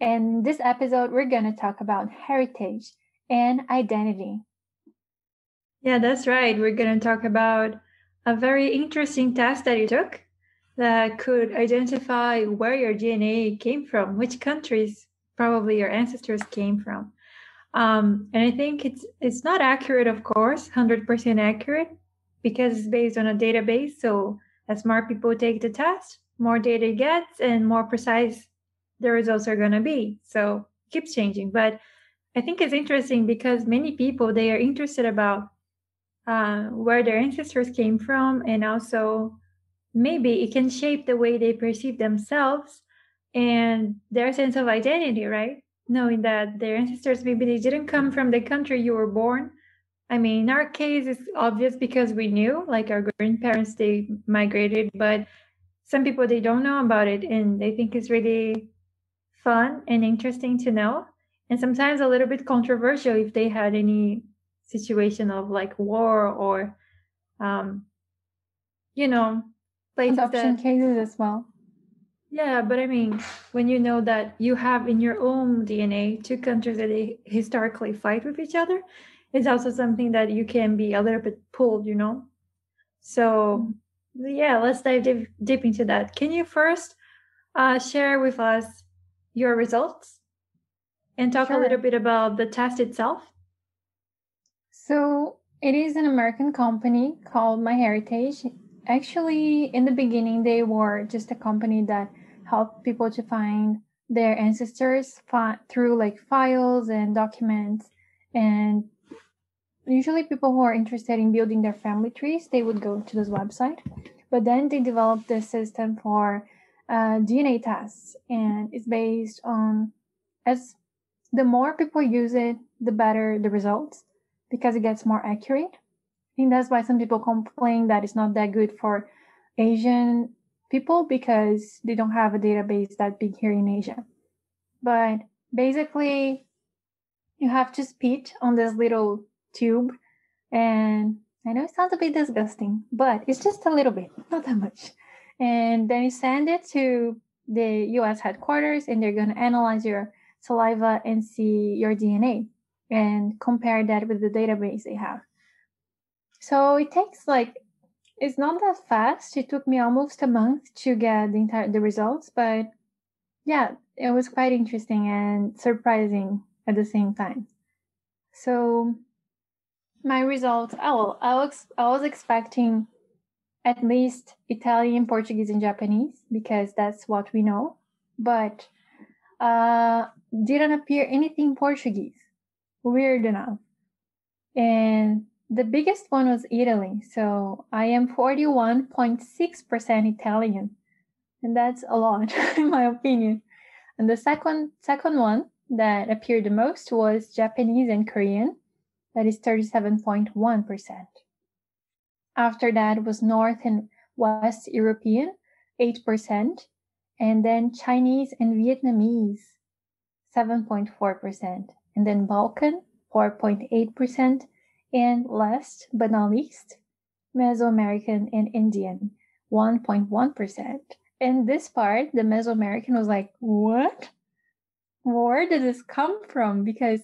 And this episode, we're going to talk about heritage and identity. Yeah, that's right. We're going to talk about a very interesting test that you took that could identify where your DNA came from, which countries probably your ancestors came from. And I think it's not accurate, of course, 100% accurate, because it's based on a database. So as more people take the test, more data it gets and more precise the results are going to be. So it keeps changing. But I think it's interesting because many people, they are interested about where their ancestors came from, and also maybe it can shape the way they perceive themselves and their sense of identity, right? Knowing that their ancestors, maybe they didn't come from the country you were born. I mean, in our case, it's obvious because we knew, like our grandparents, they migrated, but some people, they don't know about it, and they think it's really fun and interesting to know, and sometimes a little bit controversial if they had any situation of like war or, um, places Adoption that. cases as well. Yeah, but I mean, when you know that you have in your own DNA two countries that they historically fight with each other, it's also something that you can be a little bit pulled. So, yeah, let's dive deep into that. Can you first share with us your results and talk a little bit about the test itself? So it is an American company called MyHeritage. Actually, in the beginning, they were just a company that helped people to find their ancestors through like files and documents. And usually people who are interested in building their family trees, they would go to this website. But then they developed this system for DNA tests, and it's based on, as the more people use it, the better the results, because it gets more accurate. I think that's why some people complain that it's not that good for Asian people, because they don't have a database that big here in Asia. But basically, you have to spit on this little tube, and I know it sounds a bit disgusting, but it's just a little bit, not that much. And then you send it to the US headquarters, and they're going to analyze your saliva and see your DNA and compare that with the database they have. So it takes it's not that fast. It took me almost a month to get the results, but yeah, it was quite interesting and surprising at the same time. So my results, I was expecting at least Italian, Portuguese, and Japanese, because that's what we know. But didn't appear anything Portuguese. Weird enough. And the biggest one was Italy. So I am 41.6% Italian. And that's a lot, in my opinion. And the second one that appeared the most was Japanese and Korean. That is 37.1%. After that was North and West European, 8%. And then Chinese and Vietnamese, 7.4%. And then Balkan, 4.8%. And last but not least, Mesoamerican and Indian, 1.1%. And this part, the Mesoamerican, was like, what? Where did this come from? Because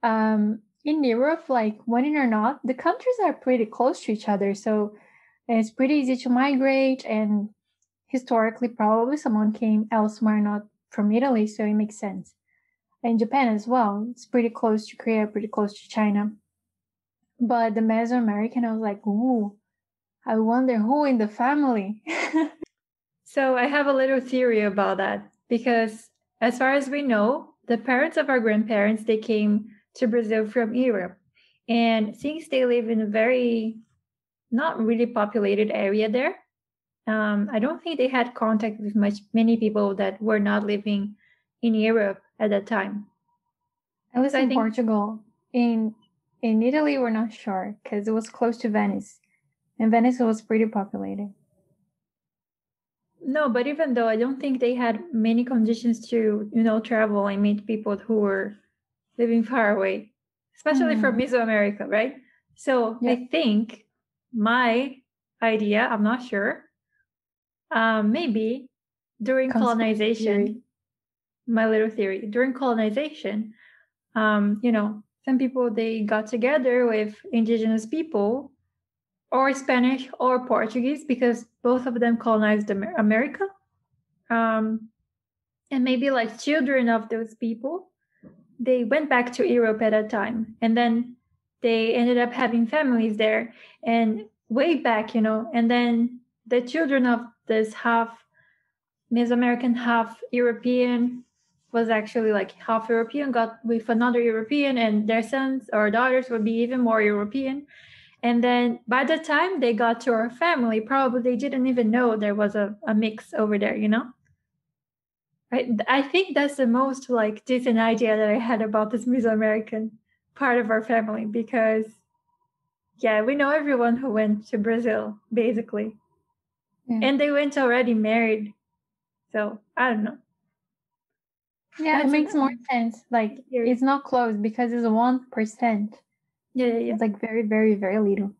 in Europe, like winning or not, the countries are pretty close to each other. So it's pretty easy to migrate. And historically, probably someone came elsewhere, not from Italy. So it makes sense. And Japan as well. It's pretty close to Korea, pretty close to China. But the Mesoamerican, I was like, ooh, I wonder who in the family. So I have a little theory about that, because as far as we know, the parents of our grandparents, they came to Brazil from Europe. And since they live in a very not really populated area there, I don't think they had contact with many people that were not living in Europe at that time. I was in Portugal. In Italy, we're not sure, because it was close to Venice. And Venice was pretty populated. No, but even though, I don't think they had many conditions to, travel and meet people who were living far away, especially from Mesoamerica, right? So yeah. I think my idea, I'm not sure, maybe during colonization, my little theory. During colonization, some people, they got together with indigenous people, or Spanish or Portuguese, because both of them colonized America. And maybe like children of those people, they went back to Europe at a time, and then they ended up having families there, and way back, and then the children of this half Mesoamerican, half European, was actually like half European, got with another European, and their sons or daughters would be even more European. And then by the time they got to our family, probably they didn't even know there was a mix over there, Right? I think that's the most like decent idea that I had about this Mesoamerican part of our family, because yeah, we know everyone who went to Brazil, basically. Yeah. And they went already married. So I don't know. Yeah, it makes more sense. Like, it's not close because it's 1%. Yeah. It's like very, very, very little.